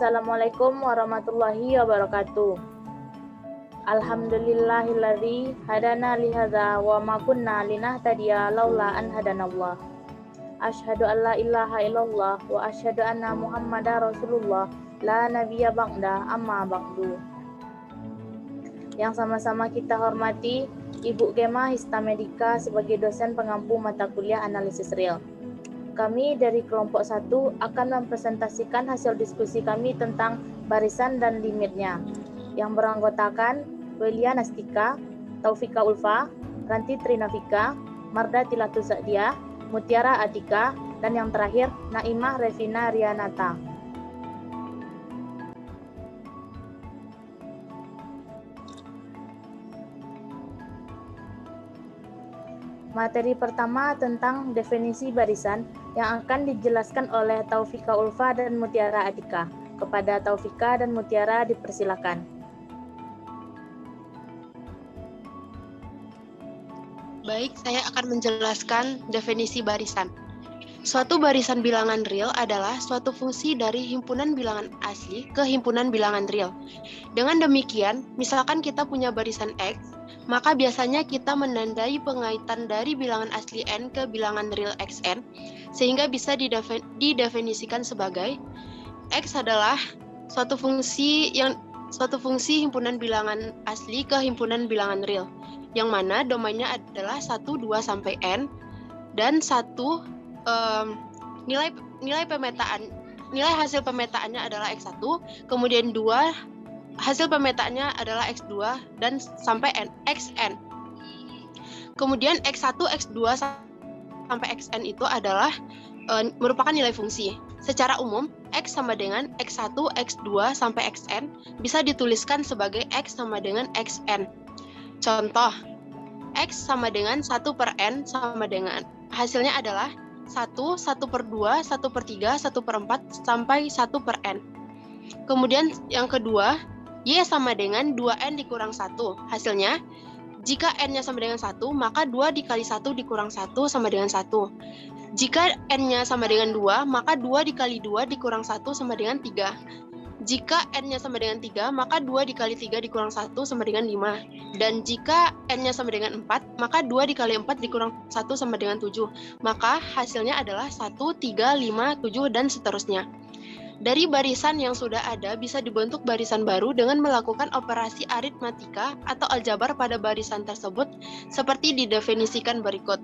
Assalamualaikum warahmatullahi wabarakatuh. Alhamdulillahilladzi hadana lihadza wa ma kunna linahtadiya laula an hadanallah. Asyhadu an la ilaha illallah wa asyhadu anna Muhammadar Rasulullah la nabiyya ba'da amma ba'du. Yang sama-sama kita hormati Ibu Gema Histamedika sebagai dosen pengampu mata kuliah analisis real. Kami dari kelompok 1 akan mempresentasikan hasil diskusi kami tentang barisan dan limitnya, yang beranggotakan Welia Nastika, Taufika Ulfa, Ranti Trinafika, Marda Tilatus Sa'diah, Mutiara Atika, dan yang terakhir Naimah Revina Rianata. Materi pertama tentang definisi barisan yang akan dijelaskan oleh Taufika Ulfa dan Mutiara Atika. Kepada Taufika dan Mutiara dipersilakan. Baik, saya akan menjelaskan definisi barisan. Suatu barisan bilangan real adalah suatu fungsi dari himpunan bilangan asli ke himpunan bilangan real. Dengan demikian, misalkan kita punya barisan X, maka biasanya kita menandai pengaitan dari bilangan asli N ke bilangan real Xn, sehingga bisa didefinisikan sebagai X adalah suatu fungsi himpunan bilangan asli ke himpunan bilangan real, yang mana domainnya adalah 1, 2, sampai N, dan nilai hasil pemetaannya adalah X1, kemudian 2 hasil pemetaannya adalah X2 dan sampai Xn. Kemudian X1, X2 sampai Xn itu adalah merupakan nilai fungsi. Secara umum, X sama dengan X1, X2 sampai Xn bisa dituliskan sebagai X sama dengan Xn. Contoh, X sama dengan 1 per N sama dengan hasilnya adalah 1, 1 per 2, 1 per 3, 1 per 4, sampai 1 per N. Kemudian yang kedua, Y sama dengan 2N dikurang 1. Hasilnya, jika N-nya sama dengan 1, maka 2 dikali 1 dikurang 1 sama dengan 1. Jika N-nya sama dengan 2, maka 2 dikali 2 dikurang 1 sama dengan 3. Jika N-nya sama dengan 3, maka 2 dikali 3 dikurang 1 sama dengan 5. Dan jika N-nya sama dengan 4, maka 2 dikali 4 dikurang 1 sama dengan 7. Maka hasilnya adalah 1, 3, 5, 7, dan seterusnya. Dari barisan yang sudah ada bisa dibentuk barisan baru dengan melakukan operasi aritmatika atau aljabar pada barisan tersebut seperti didefinisikan berikut.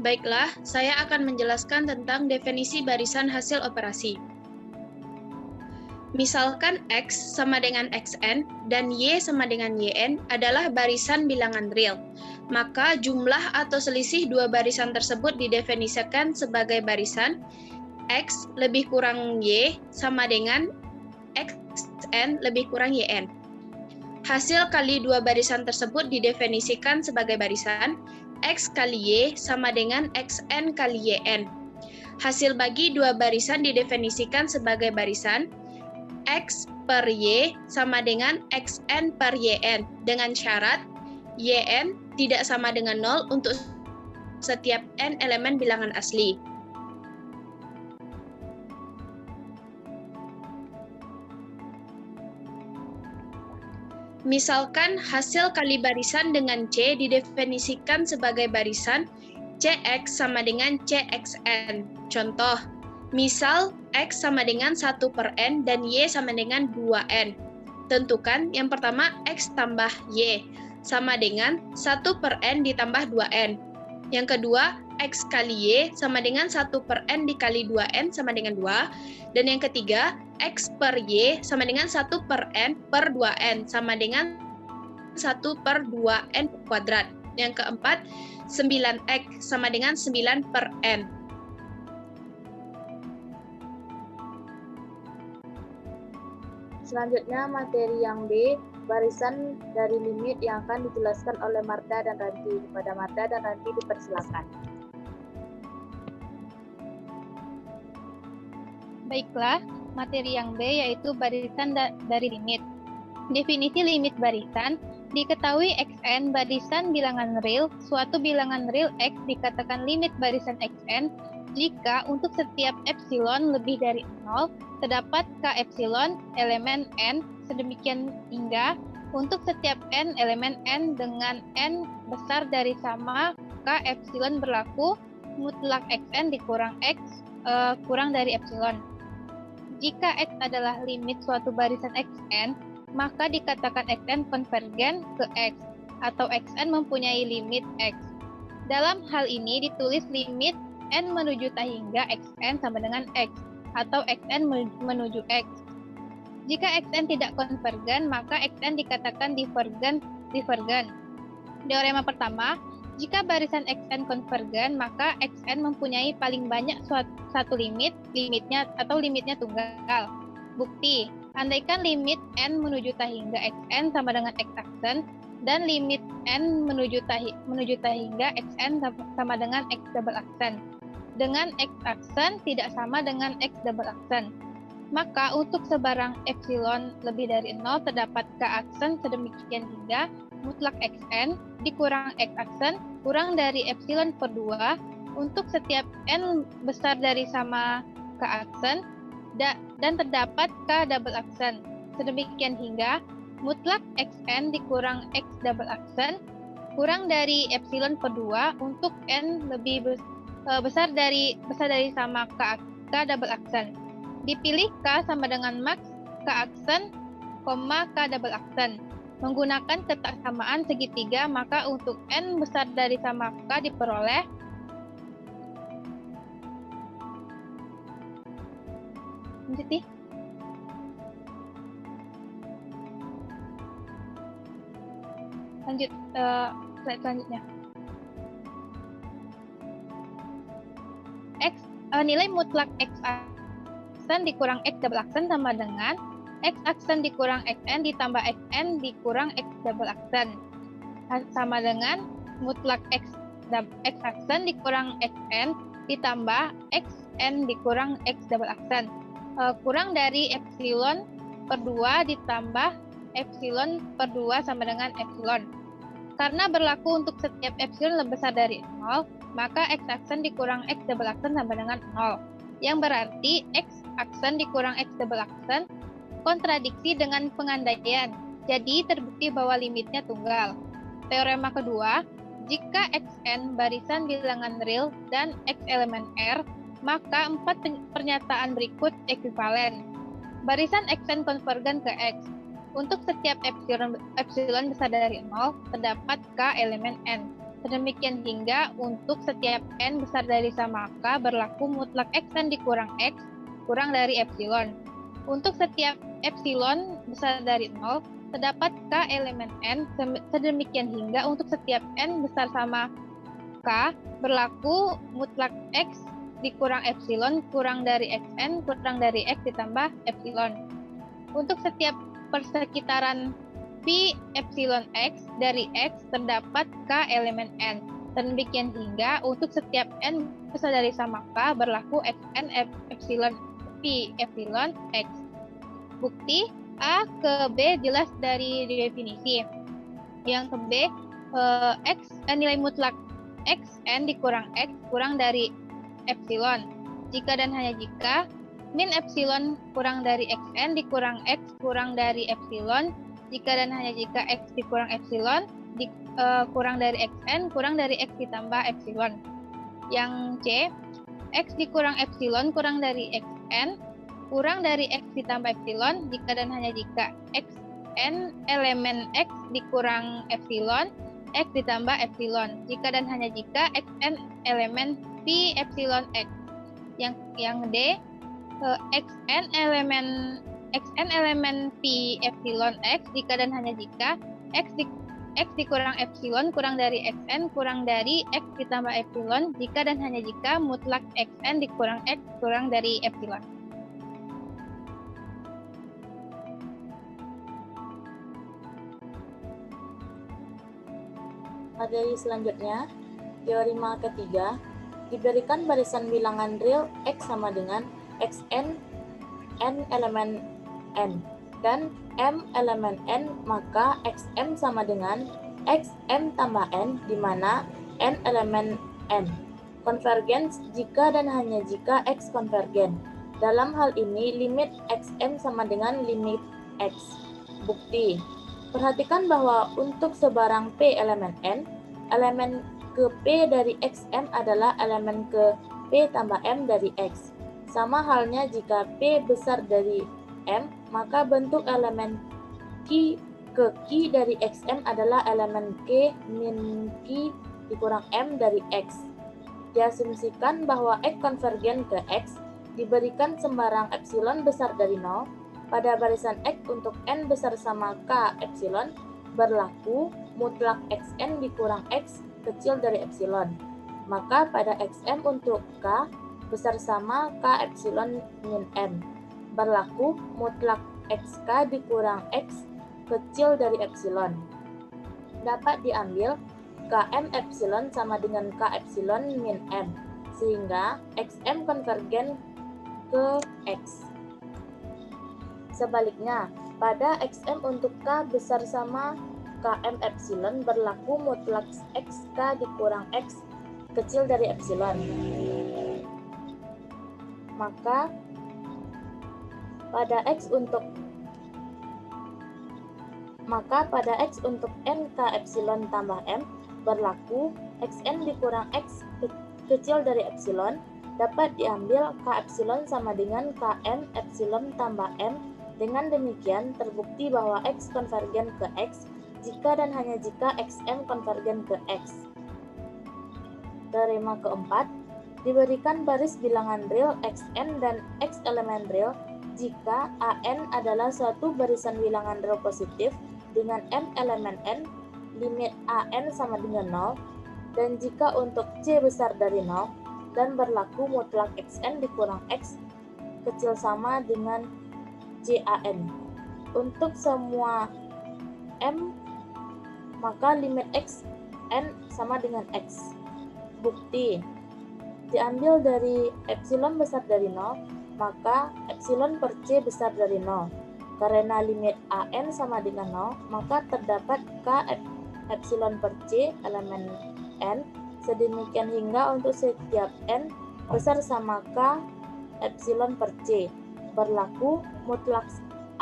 Baiklah, saya akan menjelaskan tentang definisi barisan hasil operasi. Misalkan X sama dengan Xn dan Y sama dengan Yn adalah barisan bilangan real, maka jumlah atau selisih dua barisan tersebut didefinisikan sebagai barisan X lebih kurang Y sama dengan Xn lebih kurang Yn. Hasil kali dua barisan tersebut didefinisikan sebagai barisan X kali Y sama dengan Xn kali Yn. Hasil bagi dua barisan didefinisikan sebagai barisan X per Y sama dengan Xn per Yn dengan syarat Yn tidak sama dengan 0 untuk setiap N elemen bilangan asli. Misalkan hasil kali barisan dengan C didefinisikan sebagai barisan Cx sama dengan Cxn. Contoh, misal X sama dengan 1 per N dan Y sama dengan 2N. Tentukan yang pertama X tambah Y sama dengan 1 per N ditambah 2N. Yang kedua, X kali Y sama dengan 1 per N dikali 2N sama dengan 2. Dan yang ketiga, X per Y sama dengan 1 per N per 2N sama dengan 1 per 2N kuadrat. Yang keempat, 9X sama dengan 9 per N. Selanjutnya materi yang B, barisan dari limit yang akan dijelaskan oleh Marda dan Ranti. Kepada Marda dan Ranti dipersilakan. Baiklah, materi yang B yaitu barisan dari limit. Definisi limit barisan Diketahui Xn barisan bilangan real, suatu bilangan real X dikatakan limit barisan Xn jika untuk setiap epsilon lebih dari 0, terdapat K epsilon elemen N, sedemikian hingga untuk setiap N elemen N dengan N besar dari sama K epsilon berlaku mutlak Xn dikurang X kurang dari epsilon. Jika X adalah limit suatu barisan Xn, maka dikatakan Xn konvergen ke X, atau Xn mempunyai limit X. Dalam hal ini ditulis limit N menuju tak hingga Xn sama dengan X, atau Xn menuju X. Jika Xn tidak konvergen, maka Xn dikatakan divergen. Teorema pertama, jika barisan Xn konvergen, maka Xn mempunyai paling banyak satu limitnya tunggal. Bukti, andaikan limit N menuju tak hingga Xn sama dengan X aksen, dan limit N menuju tak hingga Xn sama dengan X double aksen, dengan X aksen tidak sama dengan X double aksen, maka untuk sebarang epsilon lebih dari 0 terdapat K aksen sedemikian hingga mutlak Xn dikurang X aksen kurang dari epsilon per 2 untuk setiap N besar dari sama K aksen dan terdapat K double aksen sedemikian hingga mutlak Xn dikurang X double aksen kurang dari epsilon per 2 untuk N lebih besar dari sama K double aksen. Dipilih K sama dengan max K aksen, K double aksen. Menggunakan ketaksamaan segitiga, maka untuk N besar dari sama K diperoleh lanjut slide selanjutnya. Nilai mutlak X aksen dikurang X double aksen sama dengan X aksen dikurang Xn ditambah Xn dikurang X double aksen sama dengan mutlak X aksen dikurang Xn ditambah Xn dikurang X double aksen kurang dari epsilon per 2 ditambah epsilon per 2 sama dengan epsilon. Karena berlaku untuk setiap epsilon lebih besar dari 0, maka X aksen dikurang X double aksen sama dengan 0. Yang berarti X aksen dikurang X double aksen kontradiksi dengan pengandaian. Jadi terbukti bahwa limitnya tunggal. Teorema kedua, jika Xn barisan bilangan real dan X elemen R, maka 4 pernyataan berikut ekuivalen. Barisan Xn konvergen ke X. Untuk setiap epsilon besar dari 0, terdapat K elemen N. Sedemikian hingga untuk setiap N besar dari sama K berlaku mutlak Xn dikurang X kurang dari epsilon. Untuk setiap epsilon besar dari 0, terdapat K elemen N. Sedemikian hingga untuk setiap N besar sama K berlaku mutlak X dikurang epsilon kurang dari Xn kurang dari X ditambah epsilon. Untuk setiap persekitaran P epsilon X dari X terdapat K elemen N. Demikian hingga untuk setiap N besar dari sama K berlaku Xn epsilon P epsilon X. Bukti A ke B jelas dari definisi. Yang ke B, nilai mutlak Xn dikurang X kurang dari epsilon. Jika dan hanya jika min epsilon kurang dari Xn dikurang X kurang dari epsilon, jika dan hanya jika X dikurang epsilon kurang dari Xn kurang dari X ditambah epsilon. Yang C, X dikurang epsilon kurang dari Xn kurang dari X ditambah epsilon, jika dan hanya jika Xn elemen X dikurang epsilon, X ditambah epsilon, jika dan hanya jika Xn elemen P epsilon X. Yang D, Xn elemen P epsilon X, jika dan hanya jika X dikurang epsilon kurang dari Xn kurang dari X ditambah epsilon, jika dan hanya jika mutlak Xn dikurang X kurang dari epsilon. Materi selanjutnya, teorema ketiga, diberikan barisan bilangan real X sama dengan Xn N elemen N. dan M elemen N, maka XM sama dengan XM tambah N, di mana N elemen N. Konvergen jika dan hanya jika X konvergen. Dalam hal ini, limit XM sama dengan limit X. Bukti. Perhatikan bahwa untuk sebarang P elemen N, elemen ke P dari XM adalah elemen ke P tambah M dari X. Sama halnya jika P besar dari M, maka bentuk elemen Q ke Q dari XM adalah elemen Q min Q dikurang M dari X. Diasumsikan bahwa X konvergen ke X diberikan sembarang epsilon besar dari 0. Pada barisan X untuk N besar sama K epsilon berlaku mutlak Xn dikurang X kecil dari epsilon. Maka pada XM untuk K besar sama K epsilon min M berlaku mutlak XK dikurang X kecil dari epsilon. Dapat diambil Km epsilon sama dengan K epsilon min M, sehingga XM konvergen ke X. Sebaliknya, pada XM untuk K besar sama Km epsilon berlaku mutlak XK dikurang X kecil dari epsilon. Maka pada X untuk NK epsilon tambah M berlaku Xn dikurang X kecil dari epsilon. Dapat diambil K epsilon sama dengan Km epsilon tambah M. Dengan demikian terbukti bahwa X konvergen ke X jika dan hanya jika XM konvergen ke X. Teorema keempat, diberikan baris bilangan real Xn dan X elemen real jika AN adalah suatu barisan bilangan real positif dengan M elemen N, limit AN sama dengan 0, dan jika untuk C besar dari 0 dan berlaku mutlak Xn dikurang X kecil sama dengan CAN. Untuk semua M, maka limit Xn sama dengan X. Bukti. Diambil dari epsilon besar dari 0, maka epsilon per C besar dari 0. Karena limit AN sama dengan 0, maka terdapat K epsilon per C elemen N sedemikian hingga untuk setiap N besar sama K epsilon per C berlaku mutlak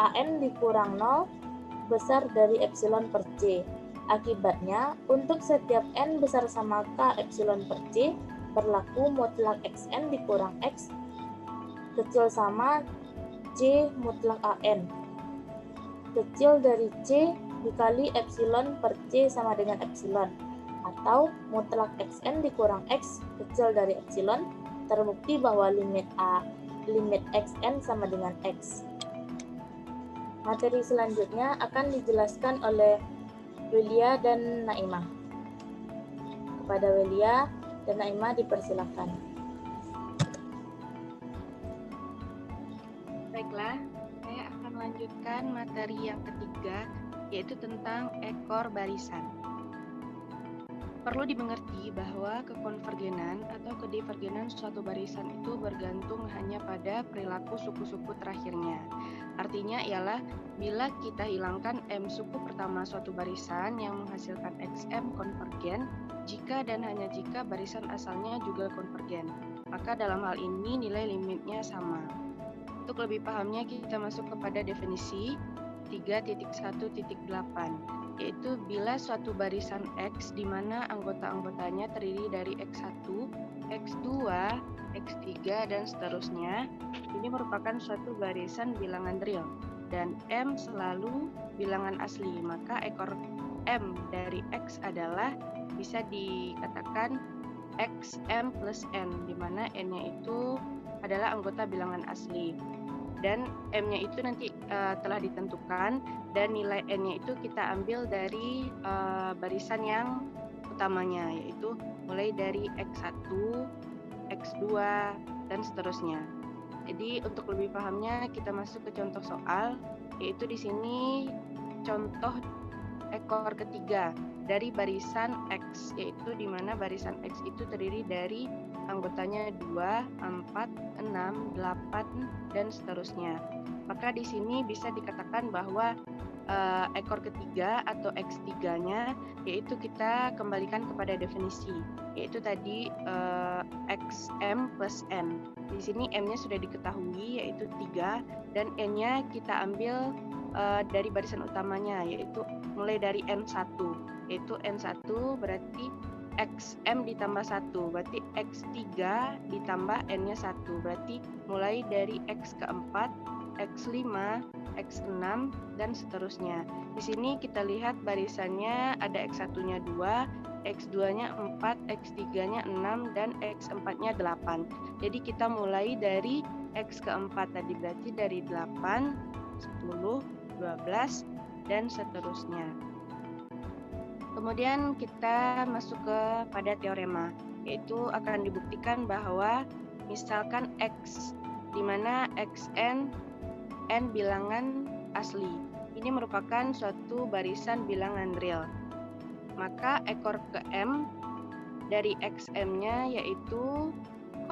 AN dikurang 0 besar dari epsilon per C. Akibatnya, untuk setiap N besar sama K epsilon per C berlaku mutlak Xn dikurang X kecil sama C mutlak AN. Kecil dari C dikali epsilon per C sama dengan epsilon, atau mutlak Xn dikurang X kecil dari epsilon. Terbukti bahwa limit Xn sama dengan X. Materi selanjutnya akan dijelaskan oleh Welia dan Naimah. Kepada Welia dan Naimah dipersilakan. Baiklah, saya akan lanjutkan materi yang ketiga, yaitu tentang ekor barisan. Perlu dimengerti bahwa kekonvergenan atau kedivergenan suatu barisan itu bergantung hanya pada perilaku suku-suku terakhirnya. Artinya ialah bila kita hilangkan M suku pertama suatu barisan yang menghasilkan XM konvergen, jika dan hanya jika barisan asalnya juga konvergen, maka dalam hal ini nilai limitnya sama. Untuk lebih pahamnya kita masuk kepada definisi 3.1.8, yaitu bila suatu barisan X di mana anggota-anggotanya terdiri dari X1, X2, X3, dan seterusnya, ini merupakan suatu barisan bilangan real dan M selalu bilangan asli, maka ekor M dari X adalah bisa dikatakan XM plus N, di mana N-nya itu adalah anggota bilangan asli. Dan M-nya itu nanti telah ditentukan dan nilai N-nya itu kita ambil dari barisan yang utamanya, yaitu mulai dari X1, X2, dan seterusnya. Jadi untuk lebih pahamnya kita masuk ke contoh soal, yaitu di sini contoh ekor ketiga dari barisan X, yaitu di mana barisan X itu terdiri dari anggotanya 2, 4, 6, 8, dan seterusnya. Maka di sini bisa dikatakan bahwa ekor ketiga atau X3-nya yaitu kita kembalikan kepada definisi, yaitu tadi XM plus N. Di sini M-nya sudah diketahui yaitu 3 dan N-nya kita ambil dari barisan utamanya, yaitu mulai dari N1, yaitu N1 berarti XM ditambah 1, berarti X3 ditambah N-nya 1, berarti mulai dari X keempat, X5, X6, dan seterusnya. Di sini kita lihat barisannya ada X1-nya 2, X2-nya 4, X3-nya 6, dan X4-nya 8. Jadi kita mulai dari X keempat tadi, berarti dari 8, 10, 12, dan seterusnya. Kemudian kita masuk pada teorema, yaitu akan dibuktikan bahwa misalkan X, di mana Xn N bilangan asli. Ini merupakan suatu barisan bilangan real. Maka ekor ke M dari XM-nya yaitu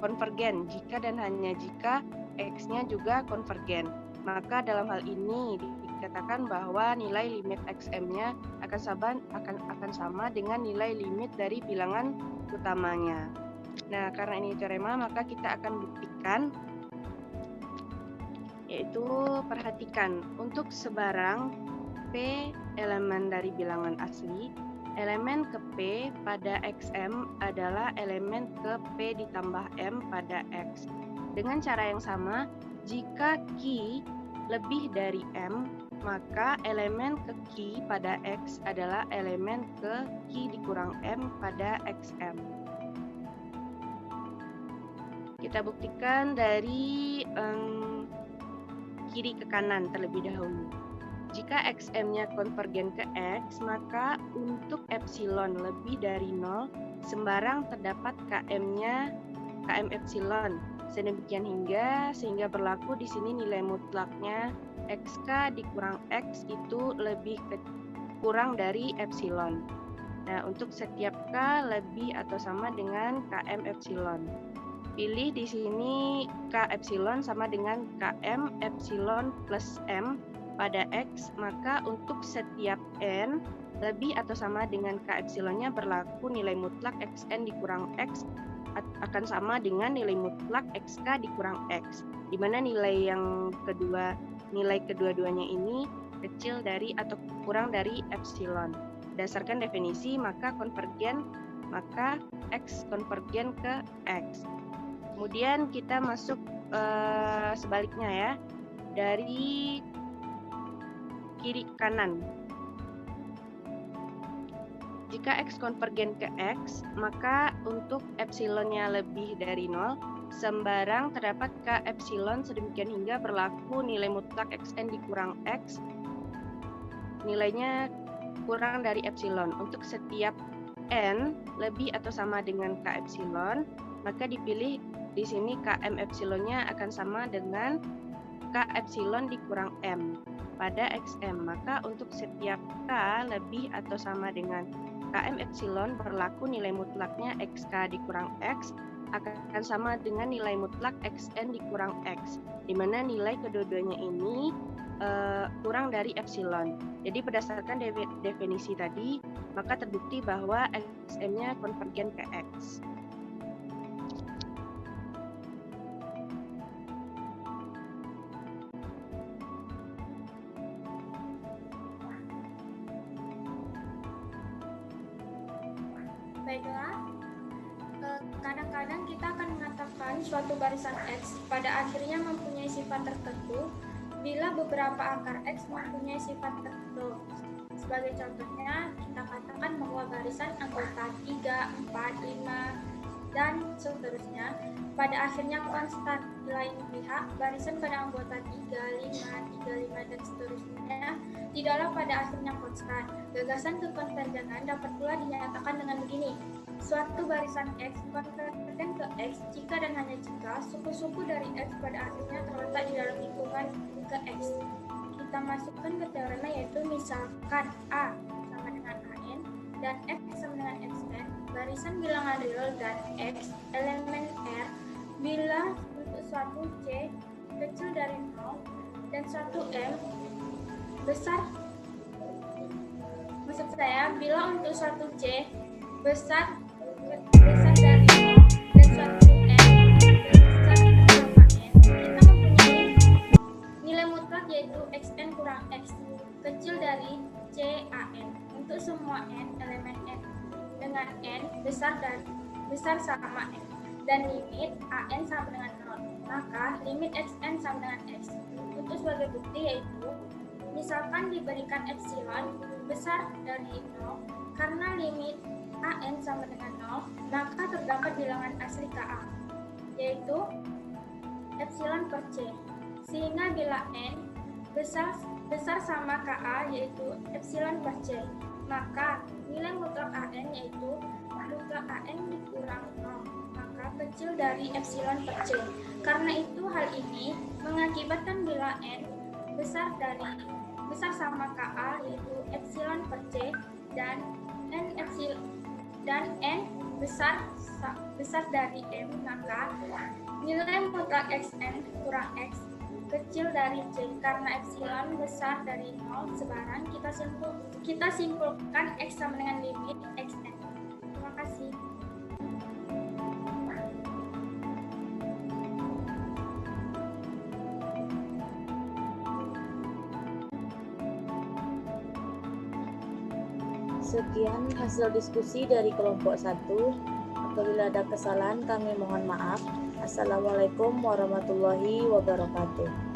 konvergen jika dan hanya jika X-nya juga konvergen. Maka dalam hal ini dikatakan bahwa nilai limit XM-nya akan sama dengan nilai limit dari bilangan utamanya. Nah, karena ini teorema, maka kita akan buktikan, yaitu perhatikan untuk sebarang P elemen dari bilangan asli, elemen ke P pada XM adalah elemen ke P ditambah M pada X. Dengan cara yang sama, jika Q lebih dari M, maka elemen ke Q pada X adalah elemen ke Q dikurang M pada XM. Kita buktikan dari kiri ke kanan terlebih dahulu. Jika XM-nya konvergen ke X, maka untuk epsilon lebih dari 0, sembarang terdapat KM-nya KM epsilon. Sedemikian sehingga berlaku di sini nilai mutlaknya XK dikurang X itu lebih kurang dari epsilon. Nah, untuk setiap K lebih atau sama dengan KM epsilon. Pilih di sini K epsilon sama dengan KM epsilon plus M pada X, maka untuk setiap N lebih atau sama dengan K epsilonnya berlaku nilai mutlak XN dikurang X akan sama dengan nilai mutlak XK dikurang X, di mana nilai kedua-duanya ini kecil dari atau kurang dari epsilon. Berdasarkan definisi, maka X konvergen ke X. Kemudian kita masuk sebaliknya ya, dari kiri ke kanan. Jika X konvergen ke X, maka untuk epsilonnya lebih dari 0, sembarang terdapat K epsilon sedemikian hingga berlaku nilai mutlak XN dikurang X, nilainya kurang dari epsilon. Untuk setiap N lebih atau sama dengan K epsilon, maka dipilih di sini KM epsilonnya akan sama dengan K epsilon dikurang M pada XM. Maka untuk setiap K lebih atau sama dengan KM epsilon berlaku nilai mutlaknya XK dikurang X akan sama dengan nilai mutlak XN dikurang X, di mana nilai kedua-duanya ini kurang dari epsilon. Jadi berdasarkan definisi tadi, maka terbukti bahwa XM-nya konvergen ke X. Baiklah, kadang-kadang kita akan mengatakan suatu barisan X pada akhirnya mempunyai sifat tertentu bila beberapa akar X mempunyai sifat tertentu. Sebagai contohnya, kita katakan bahwa barisan anggota 3, 4, 5, dan seterusnya pada akhirnya konstan. Di lain pihak, barisan pada anggota 3, 5, dan seterusnya tidaklah pada akhirnya konstan. Gagasan kekonvergenan dapat pula dinyatakan dengan begini. Suatu barisan X konvergen ke X jika dan hanya jika suku-suku dari X pada akhirnya terletak di dalam lingkungan ke X. Kita masukkan ke teorema, yaitu misalkan A sama dengan AN dan X sama dengan XN, barisan bilangan real dan X elemen R bila untuk suatu C kecil dari 0, dan 1M besar, maksud saya bila untuk 1C besar dari 0 dan 1M besar sama N, kita mempunyai nilai mutlak yaitu xn kurang x kecil dari CAN untuk semua n elemen n dengan n besar sama n dan limit AN sama dengan 0. Maka limit xn sama dengan x. Untuk sebagai bukti yaitu misalkan diberikan epsilon besar dari 0 karena limit AN sama dengan 0, maka terdapat bilangan asli KA yaitu epsilon per C. Sehingga bila n besar sama KA yaitu epsilon per C, maka nilai mutlak AN yaitu mutlak AN dikurang 0, maka kecil dari epsilon per C. Karena itu hal ini mengakibatkan bila n besar sama KA yaitu epsilon per C dan n besar dari m, maka nilai mutlak xn kurang x kecil dari C karena epsilon besar dari 0 sebarang kita simpulkan x sama dengan limit xn. Terima kasih. Sekian hasil diskusi dari kelompok 1. Apabila ada kesalahan kami mohon maaf. Assalamualaikum warahmatullahi wabarakatuh.